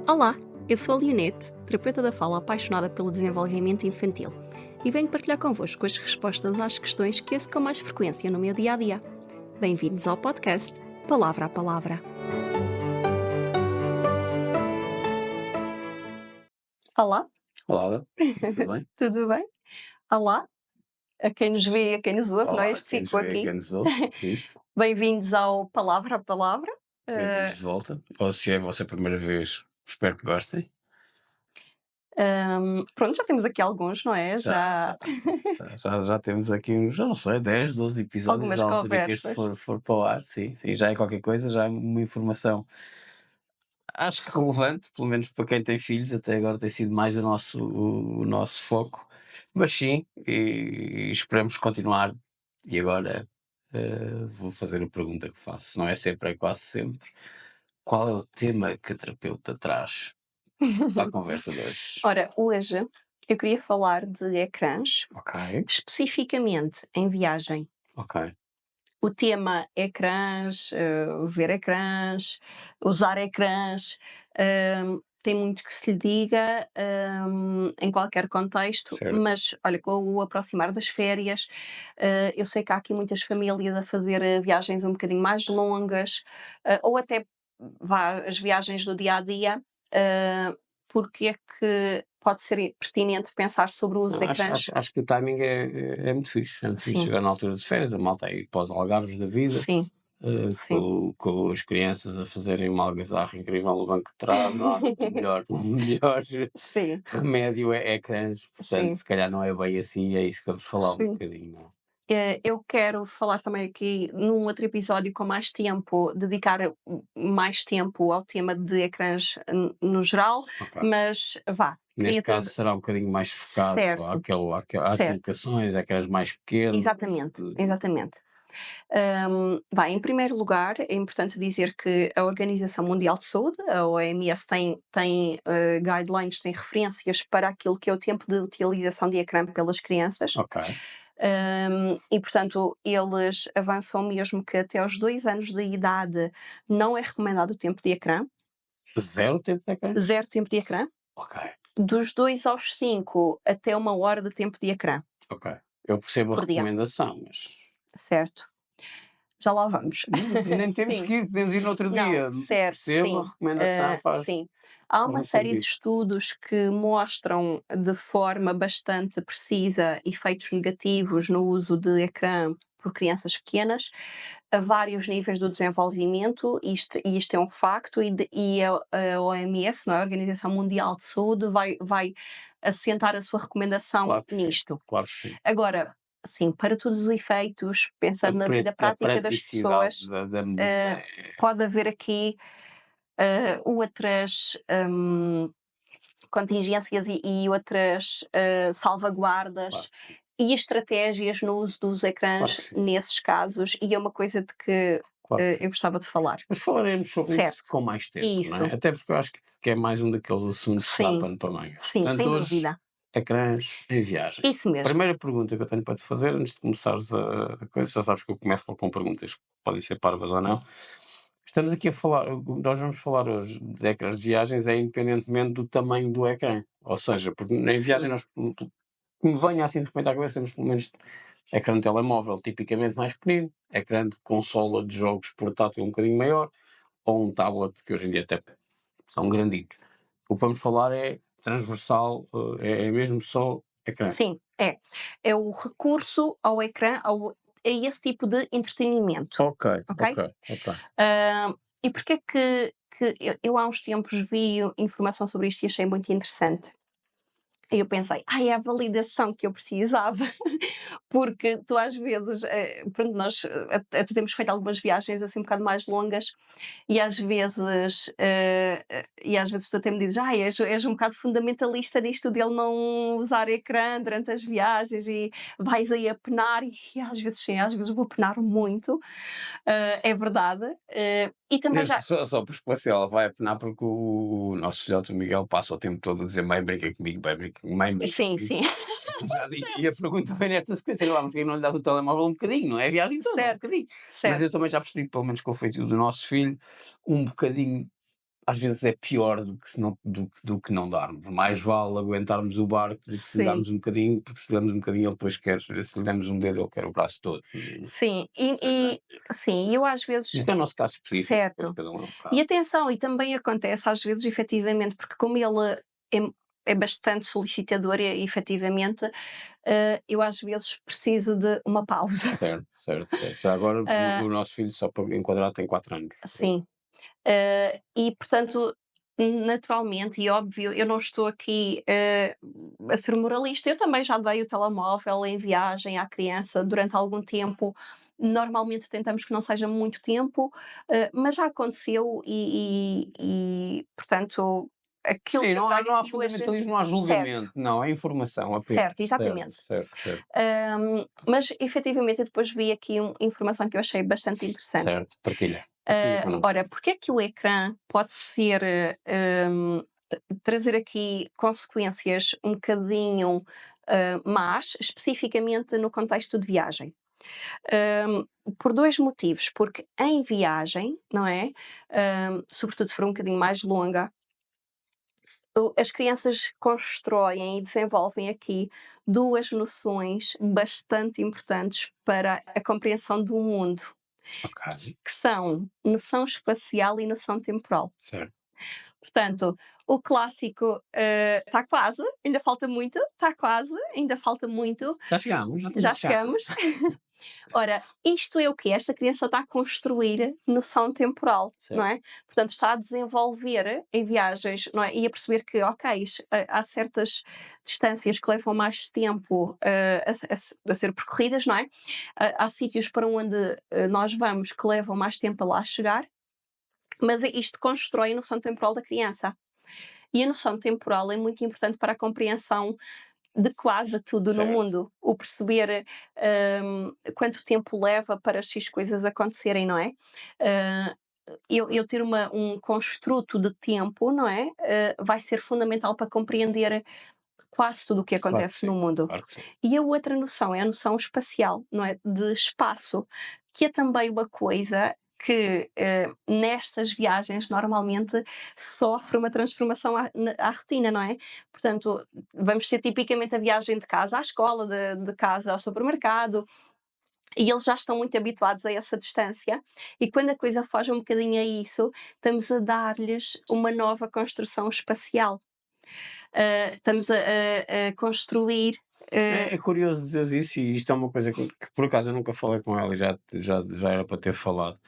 Olá, eu sou a Leonete, terapeuta da fala apaixonada pelo desenvolvimento infantil e venho partilhar convosco as respostas às questões que ouço com mais frequência no meu dia-a-dia. Bem-vindos ao podcast Palavra a Palavra. Olá, Olá, tudo bem? tudo bem? Olá, a quem nos vê e a quem nos ouve, não é? Olá, Este quem nos ficou vê, aqui. quem nos ouve, isso. Bem-vindos ao Palavra a Palavra. Bem-vindos de volta. Ou se é a vossa primeira vez, espero que gostem. Pronto, já temos aqui alguns, não é? Já temos aqui uns, já não sei, 10, 12 episódios Algumas à altura que este conversas. for para o ar, sim, já é qualquer coisa, já é uma informação, acho que relevante, pelo menos para quem tem filhos, até agora tem sido mais o nosso foco, mas sim, e esperamos continuar. E agora vou fazer a pergunta que faço, não é sempre, é quase sempre. Qual é o tema que a terapeuta traz para a conversa de hoje? Ora, hoje eu queria falar de ecrãs, Ok, especificamente em viagem. ok, O tema ecrãs, ver ecrãs, usar ecrãs, tem muito que se lhe diga, em qualquer contexto, certo. mas olha, com o aproximar das férias, eu sei que há aqui muitas famílias a fazer viagens um bocadinho mais longas, ou até as viagens do dia a dia, porque é que pode ser pertinente pensar sobre o uso Não, de acho, ecrãs? acho, acho que o timing é muito fixe. É muito fixe Sim, chegar na altura de férias, a malta aí para os algarves da vida, sim, sim. com as crianças a fazerem uma algazarra incrível no banco de trás. Não há o melhor Sim, remédio é ecrãs. Portanto, sim, se calhar não é bem assim, é isso que vamos falar um sim. bocadinho. Não? Eu quero falar também aqui num outro episódio com mais tempo, dedicar mais tempo ao tema de ecrãs no geral, Ok. mas vá, Neste queria caso trazer. será um bocadinho mais focado Certo, às certo, deslocações, àquelas mais pequenas. exatamente, exatamente. Bem, em primeiro lugar, é importante dizer que a Organização Mundial de Saúde, a OMS, tem guidelines, tem referências para aquilo que é o tempo de utilização de ecrã pelas crianças. Ok. E, portanto, eles avançam mesmo que até aos 2 anos de idade não é recomendado o tempo de ecrã, Zero tempo de ecrã? zero tempo de ecrã. Ok, Dos 2 aos 5 até 1 hora de tempo de ecrã ok. Eu percebo a por dia, recomendação, mas certo? Já lá vamos. nem temos Sim. que ir, podemos ir no outro Não, dia. certo, Percebo a sim. recomendação, faz Sim. Há faz uma um série de sentido. estudos que mostram de forma bastante precisa efeitos negativos no uso de ecrã por crianças pequenas, a vários níveis do desenvolvimento, isto é um facto, a OMS, não é? A Organização Mundial de Saúde, vai assentar a sua recomendação Claro que sim, nisto. claro que sim. Agora, assim, para todos os efeitos, pensando na vida A prática das praticidade pessoas, da medida pode haver aqui outras contingências e outras claro salvaguardas que sim, e estratégias no uso dos claro ecrãs que sim, nesses casos, e é uma coisa de que claro que sim. eu gostava de falar. Mas falaremos sobre isso Certo, com mais tempo, não é? isso, Até porque eu acho que é mais um daqueles assuntos que dá sim, pano para mangas. sim, Portanto, sem hoje, dúvida. ecrãs em viagem. Isso mesmo. Primeira pergunta que eu tenho para te fazer, antes de começares a coisa, já sabes que eu começo logo com perguntas que podem ser parvas ou não. Estamos aqui a falar, nós vamos falar hoje de ecrãs de viagens, é independentemente do tamanho do ecrã. Ou seja, porque em viagem Sim, nós, que me venha assim de repente à cabeça, temos pelo menos ecrã de telemóvel tipicamente mais pequenino, ecrã de consola de jogos portátil um bocadinho maior, ou um tablet que hoje em dia até são granditos. O que vamos falar é transversal, é mesmo só ecrã. sim, é. É o recurso ao ecrã, a esse tipo de entretenimento, Ok, ok, ok? ok. E porque é que eu há uns tempos vi informação sobre isto e achei muito interessante. E eu pensei: "Ai, é a validação que eu precisava", porque tu às vezes, pronto, nós até temos feito algumas viagens assim um bocado mais longas e às vezes tu até me dizes: "Ai, és um bocado fundamentalista nisto de ele não usar ecrã durante as viagens e vais aí a penar", e às vezes sim, às vezes vou penar muito, é verdade. E também já. Só por esclarecer, ela vai apenar porque o nosso filhote, o Miguel, passa o tempo todo a dizer: mãe, brinca comigo, mãe, brinca Sim, comigo. sim. E a pergunta vem nesta sequência, lá, porque não lhe dás o telemóvel um bocadinho, não é a viagem toda, um Certo, bocadinho. Mas eu certo. também já percebi, pelo menos com o feitio do nosso filho, um bocadinho às vezes é pior do que, se não, do que não darmos. Mais vale aguentarmos o barco do que se lhe Sim, darmos um bocadinho, porque se lhe damos um bocadinho, ele depois quer, se lhe damos um dedo, ele quer o braço todo. sim. Sim, eu às vezes Isto é o nosso caso específico, depois certo. cada um é um E caso. atenção, e também acontece às vezes efetivamente, porque como ele é é bastante solicitador e efetivamente, eu às vezes preciso de uma pausa. Certo, certo, certo. Já agora o nosso filho, só para enquadrar, tem 4 anos. Sim. E portanto, naturalmente e óbvio, eu não estou aqui, a ser moralista, eu também já dei o telemóvel em viagem à criança durante algum tempo. Normalmente tentamos que não seja muito tempo, mas já aconteceu portanto, aquilo Sim, que eu não tenho há aqui hoje fundamentalismo, não há certo, julgamento, não, é informação apenas. certo, Certo, exatamente. certo, certo, Mas efetivamente eu depois vi aqui informação que eu achei bastante interessante. certo. Partilha, partilha connosco. Ora, porque é que o ecrã pode ser, trazer aqui consequências um bocadinho, más, especificamente no contexto de viagem? Hum, por 2 motivos, porque em viagem, não é, sobretudo se for um bocadinho mais longa, as crianças constroem e desenvolvem aqui 2 noções bastante importantes para a compreensão do mundo, Ok, que são noção espacial e noção temporal. certo. Portanto, o clássico, está quase, ainda falta muito, está quase, ainda falta muito, Já chegámos, já estamos já a chegar. chegamos. Ora, isto é o quê? Esta criança está a construir noção temporal, não Certo, é? Portanto, está a desenvolver em viagens, não é? E a perceber que, ok, há certas distâncias que levam mais tempo a ser percorridas, não é? Há sítios para onde nós vamos que levam mais tempo a lá chegar, mas isto constrói a noção temporal da criança. E a noção temporal é muito importante para a compreensão de quase tudo no certo. mundo. O perceber, quanto tempo leva para X coisas acontecerem, não é? Hã, eu ter um construto de tempo, não é? Vai ser fundamental para compreender quase tudo o que Claro que acontece sim, no mundo. claro que sim. E a outra noção é a noção espacial, não é? De espaço, que é também uma coisa que nestas viagens normalmente sofre uma transformação à rotina, não é? Portanto, vamos ter tipicamente a viagem de casa à escola, de casa ao supermercado, e eles já estão muito habituados a essa distância, e quando a coisa foge um bocadinho a isso, estamos a dar-lhes uma nova construção espacial. Estamos a construir. É curioso dizeres isso, e isto é uma coisa que por acaso eu nunca falei com ela e já era para ter falado.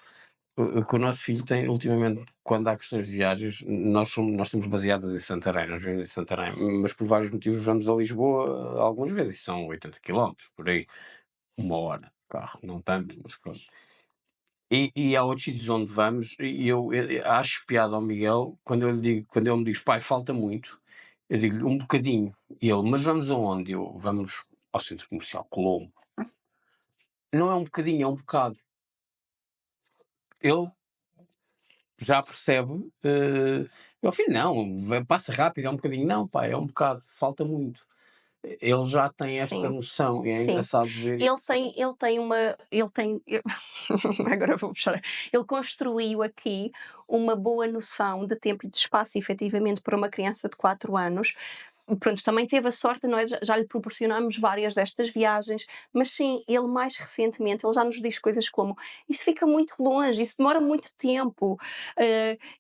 O que o nosso filho tem ultimamente, quando há questões de viagens, nós estamos baseados em Santarém, nós vivemos em Santarém, mas por vários motivos vamos a Lisboa algumas vezes, são 80 quilómetros por aí, 1 hora de carro, não tanto, mas pronto. E há outros sítios onde vamos, e eu acho piada ao Miguel quando ele me diz: "Pai, falta muito", eu digo-lhe: "Um bocadinho", e ele: "Mas vamos aonde?" Eu: "Vamos ao centro comercial Colombo". Não é um bocadinho, é um bocado. Ele já percebe, meu filho: "Não, passa rápido, é um bocadinho". "Não pai, é um bocado, falta muito". Ele já tem esta Sim, noção e é sim. engraçado ver isso. Ele tem agora vou puxar. Ele construiu aqui uma boa noção de tempo e de espaço, efetivamente, para uma criança de 4 anos. Pronto, também teve a sorte, não é? Já lhe proporcionamos várias destas viagens, mas sim, ele mais recentemente, ele já nos diz coisas como: "Isso fica muito longe, isso demora muito tempo,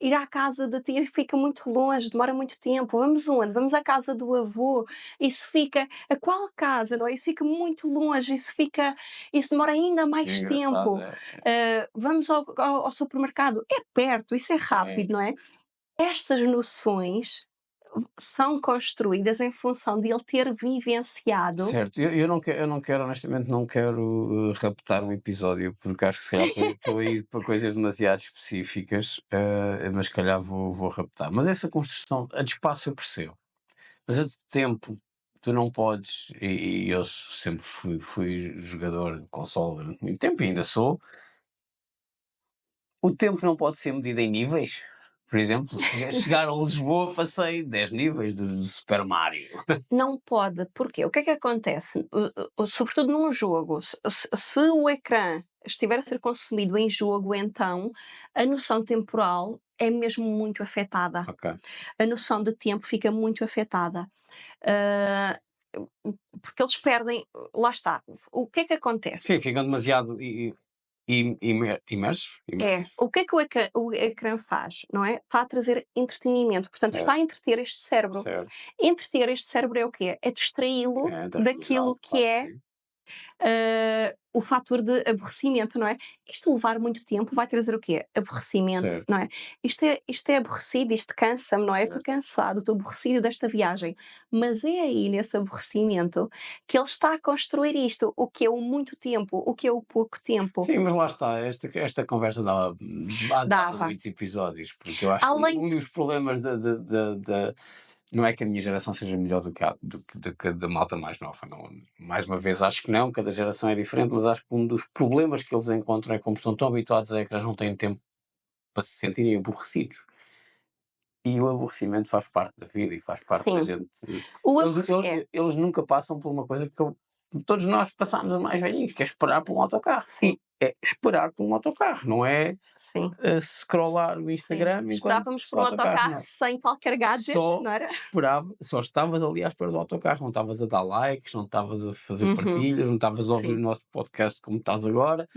ir à casa da tia fica muito longe, demora muito tempo. Vamos onde? Vamos à casa do avô, isso fica a qual casa, não é? Isso fica muito longe, isso demora ainda É mais engraçado, tempo. Vamos ao supermercado, é perto, isso é é. rápido, não é?" Estas noções são construídas em função de ele ter vivenciado. Certo, eu não quero, honestamente, não quero, raptar o episódio, porque acho que se calhar estou a ir para coisas demasiado específicas, mas se calhar vou raptar. Mas essa construção, a de espaço eu percebo, mas a de tempo, tu não podes, e eu sempre fui jogador de console durante muito tempo e ainda sou, o tempo não pode ser medido em níveis. Por exemplo, chegar a Lisboa passei 10 níveis do Super Mario. Não pode, porquê? O que é que acontece? Sobretudo num jogo, se o ecrã estiver a ser consumido em jogo, então a noção temporal é mesmo muito afetada. Ok. A noção de tempo fica muito afetada. Ah, porque eles perdem, lá está, o que é que Sim, acontece? ficam demasiado imersos? O que é que o ecrã faz, não é? Está a trazer entretenimento, portanto está Certo, a entreter este cérebro. certo. Entreter este cérebro é o quê? É distraí-lo É da realidade, daquilo que claro que é sim. o fator de aborrecimento, não é? Isto levar muito tempo vai trazer o quê? Aborrecimento, Certo, não é? Isto é aborrecido, isto cansa-me, não é? Estou certo. cansado, estou aborrecido desta viagem. Mas é aí, nesse aborrecimento, que ele está a construir isto. O que é o muito tempo, o que é o pouco tempo. Sim, mas lá está, esta conversa dava Dava. muitos episódios, porque eu acho que Além um de. dos problemas não é que a minha geração seja melhor do que a da malta mais nova, não, mais uma vez acho que não, cada geração é diferente, mas acho que um dos problemas que eles encontram é como estão tão habituados a ecrãs, não têm tempo para se sentirem aborrecidos. E o aborrecimento faz parte da vida e faz parte da Sim, gente. o Eles, aborre é, eles nunca passam por uma coisa todos nós passámos a mais velhinhos, que é esperar por um autocarro. sim, E é esperar por um autocarro, não é sim, scrollar o sim. Instagram enquanto Esperávamos o por um autocarro autocarro não. sem qualquer gadget, não era? Só estavas ali à espera do autocarro, não estavas a dar likes, não estavas a fazer Uhum, partilhas, não estavas a ouvir o sim. nosso podcast como estás agora,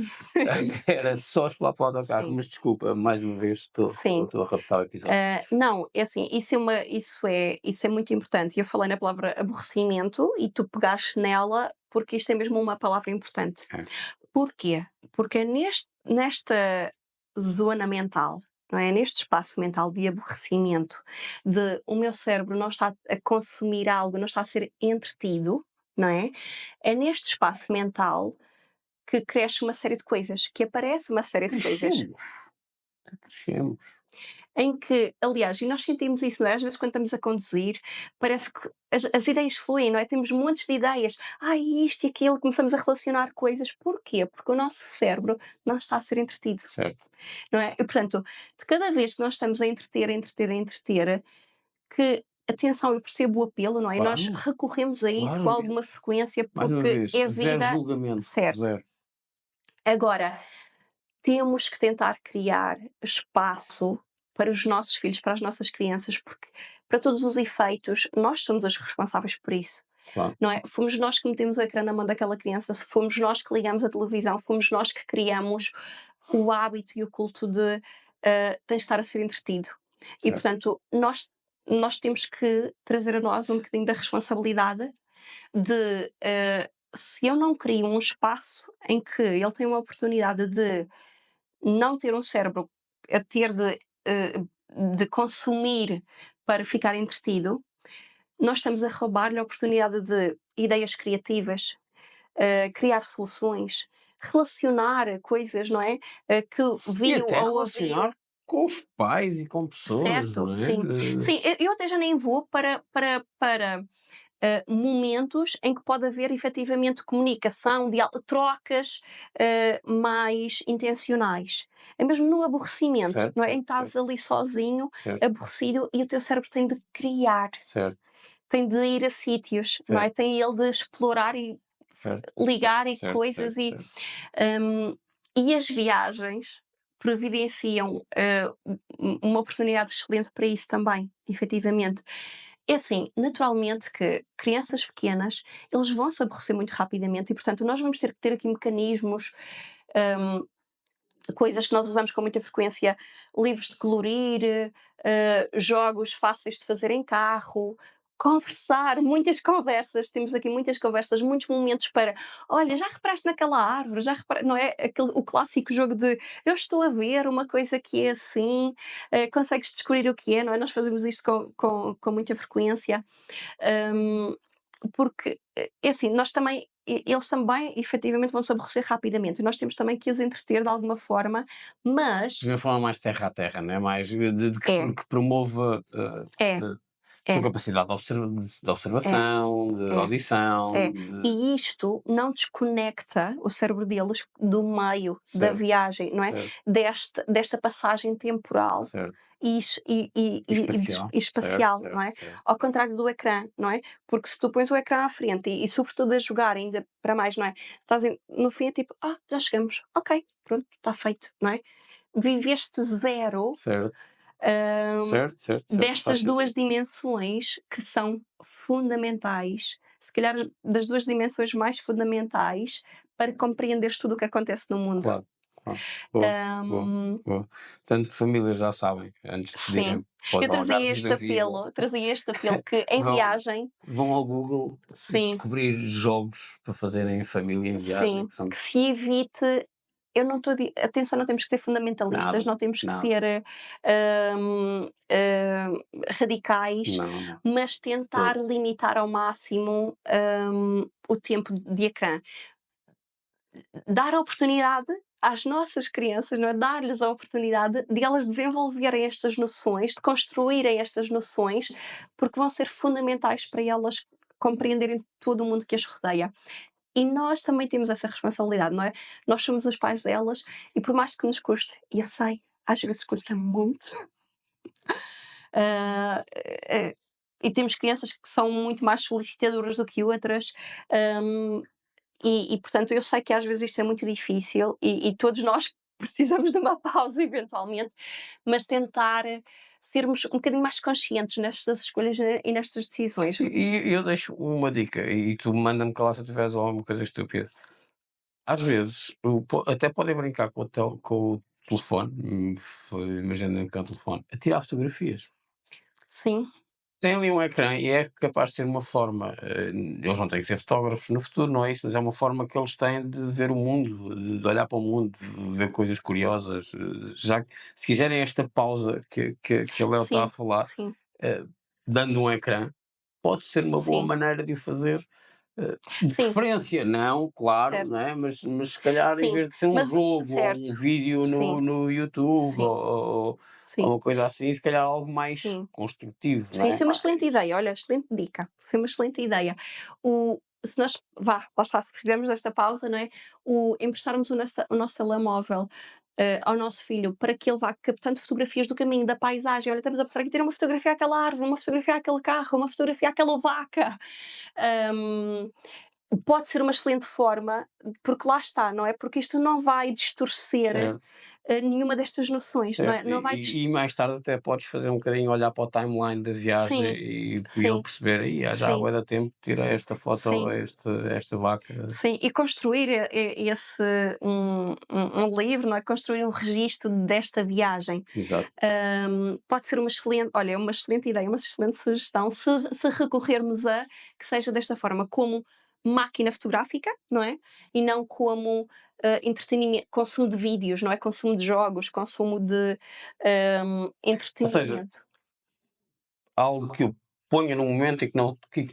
era só esperar pelo autocarro. Sim, Mas desculpa, mais uma vez estou sim. estou a raptar o episódio. Não, é assim, isso é muito importante. Eu falei na palavra aborrecimento e tu pegaste nela, porque isto é mesmo uma palavra importante. É, Porquê? Porque é nesta zona mental, não é? Neste espaço mental de aborrecimento, de o meu cérebro não está a consumir algo, não está a ser entretido, não é? É neste espaço mental que cresce uma série de coisas, que aparece uma série de coisas. crescemos, crescemos. Em que, aliás, e nós sentimos isso, não é? Às vezes quando estamos a conduzir, parece que as ideias fluem, não é? Temos montes de ideias. Isto e aquilo, começamos a relacionar coisas. Porquê? Porque o nosso cérebro não está a ser entretido, Certo, não é? E, portanto, de cada vez que nós estamos a entreter, a entreter, a entreter, que, atenção, eu percebo o apelo, não é? E nós claro, recorremos a isso com claramente. alguma frequência Mais uma porque vez, é zero vida, julgamento, certo. zero. Agora, temos que tentar criar espaço para os nossos filhos, para as nossas crianças, porque, para todos os efeitos, nós somos as responsáveis por isso, Claro, não é? Fomos nós que metemos o ecrã na mão daquela criança, fomos nós que ligamos a televisão, fomos nós que criamos o hábito e o culto de tens de estar a ser entretido. E, certo. portanto, nós temos que trazer a nós um bocadinho da responsabilidade de se eu não crio um espaço em que ele tem uma oportunidade de não ter um cérebro a ter de consumir para ficar entretido, nós estamos a roubar-lhe a oportunidade de ideias criativas, criar soluções, relacionar coisas, não é? Que E viu até ou ouviu. relacionar com os pais e com pessoas, Certo, não é? sim. Sim, eu até já nem vou para momentos em que pode haver efetivamente comunicação, trocas mais intencionais. É mesmo no aborrecimento, Certo, não é? Em certo, que estás certo, ali sozinho, certo, aborrecido, e o teu cérebro tem de criar, certo, tem de ir a sítios, não é? certo, Tem ele de explorar e certo, certo, ligar e certo, coisas certo, certo. hum, e as viagens providenciam uma oportunidade excelente para isso também, efetivamente. É assim, naturalmente que crianças pequenas, eles vão se aborrecer muito rapidamente e, portanto, nós vamos ter que ter aqui mecanismos, hum, coisas que nós usamos com muita frequência, livros de colorir, jogos fáceis de fazer em carro, conversar, muitas conversas, temos aqui muitas conversas, muitos momentos para, olha, já reparaste naquela árvore, não é o clássico jogo de eu estou a ver uma coisa que é assim, consegues descobrir o que é, não é? Nós fazemos isto com muita frequência. Hum, Porque, é assim, nós também eles também efetivamente vão se aborrecer rapidamente e nós temos também que os entreter de alguma forma, De mas uma forma mais terra a terra, não é? Mais é, que promova é, a sua é, capacidade de é, observação, de é, audição, é. E isto não desconecta o cérebro deles do meio da certo, viagem, não é? certo, Desta passagem temporal certo. e Espacial, e certo, espacial, não certo, é? certo, Ao certo. contrário do ecrã, não é? Porque se tu pões o ecrã à frente e sobretudo a jogar ainda para mais, não é? Estás no fim é tipo: já chegamos, ok, pronto, está feito", não é? Viveste zero, Certo. Certo, certo, certo. Faz Destas 2 sentido. dimensões que são fundamentais, se calhar das 2 dimensões mais fundamentais para compreenderes tudo o que acontece no mundo. Claro, claro. Boa, boa, Hum, boa. Portanto, famílias já sabem, antes de sim. pedirem para os Eu algarves da vida, trazia este apelo que em vão, viagem vão ao Google sim, descobrir jogos para fazerem em família em viagem, sim, que são que se evite eu não estou a di atenção, não temos que ser fundamentalistas, nada, não temos que nada. ser, radicais, Não, não. mas De todo. tentar limitar ao máximo, o tempo de ecrã. Dar a oportunidade às nossas crianças, não é, dar-lhes a oportunidade de elas desenvolverem estas noções, de construírem estas noções, porque vão ser fundamentais para elas compreenderem todo o mundo que as rodeia. E nós também temos essa responsabilidade, não é? Nós somos os pais delas e por mais que nos custe, e eu sei, às vezes custa muito, ah, eh, e temos crianças que são muito mais solicitadoras do que outras, hum, portanto eu sei que às vezes isto é muito difícil e todos nós precisamos de uma pausa eventualmente, mas tentar sermos um bocadinho mais conscientes nestas escolhas e nestas decisões. E eu deixo uma dica, e tu manda-me calar se tiveres alguma coisa estúpida. Às vezes, até podem brincar com o telefone, imaginando que é um telefone, a tirar fotografias. Sim, Tem ali um ecrã e é capaz de ser uma forma, eles não têm que ser fotógrafos no futuro, não é isso, mas é uma forma que eles têm de ver o mundo, de olhar para o mundo, de ver coisas curiosas, já que se quiserem esta pausa que a Léo está a sim, falar, sim, eh, dando um ecrã, pode ser uma boa sim, maneira de o fazer, de sim, preferência não, claro, não certo, é, mas se calhar em sim, vez de ser um mas jogo ou certo, um vídeo sim, no YouTube sim, ou sim, uma coisa assim, se calhar algo mais sim. construtivo, não Sim, é, isso é uma excelente mais ideia. Olha, excelente dica. Isso é uma excelente ideia. Se nós, lá está, se fizermos esta pausa, não é? Emprestarmos o nosso telemóvel ao nosso filho para que ele vá captando fotografias do caminho, da paisagem. Olha, estamos a passar aqui, ter uma fotografia àquela árvore, uma fotografia àquele carro, uma fotografia àquela vaca. Hum, Pode ser uma excelente forma, porque lá está, não é? Porque isto não vai distorcer certo, nenhuma destas noções, não é? certo. Não vai. E mais tarde até podes fazer um bocadinho, olhar para o timeline da viagem Sim, e ele sim, perceber: "Aí, já há sim, bué da tempo, tira esta foto sim. a esta vaca". Sim, e construir esse um livro, não é, construir um registro desta viagem, Exato. pode ser uma excelente olha, é uma excelente ideia, uma excelente sugestão, se recorrermos a que seja desta forma, como máquina fotográfica, não é, e não como, entretenimento consumo de vídeos, não é, consumo de jogos, consumo de, Ou seja, entretenimento. algo que eu ponha no momento e que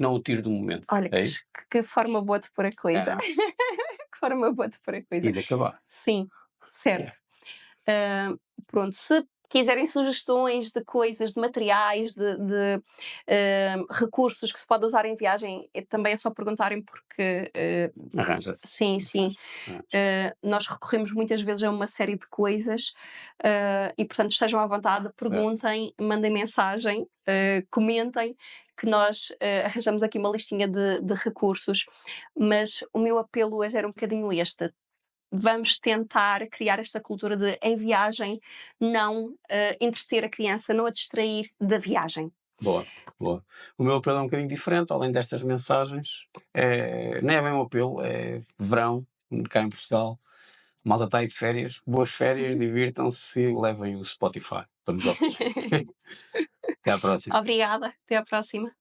não o tire do momento, Olha, é isso? que forma boa de pôr a É, coisa, não é? que forma boa de pôr a coisa. E de acabar. Sim, Yeah. certo. Ah, pronto, se quiserem sugestões de coisas, de materiais, recursos que se pode usar em viagem, também é só perguntarem porque, Arranja-se, sim, sim, arranja-se. nós recorremos muitas vezes a uma série de coisas, e portanto estejam à vontade, Certo. perguntem, mandem mensagem, comentem, que nós arranjamos aqui uma listinha de recursos, mas o meu apelo hoje era um bocadinho este, vamos tentar criar esta cultura de, em viagem, não entreter a criança, não a distrair da viagem. Boa, boa. O meu apelo é um bocadinho diferente, além destas mensagens, nem é bem um apelo, é verão, cá em Portugal, a malta está aí de férias, boas férias, divirtam-se e levem o Spotify para nos ouvir. Até à próxima. Obrigada, até à próxima.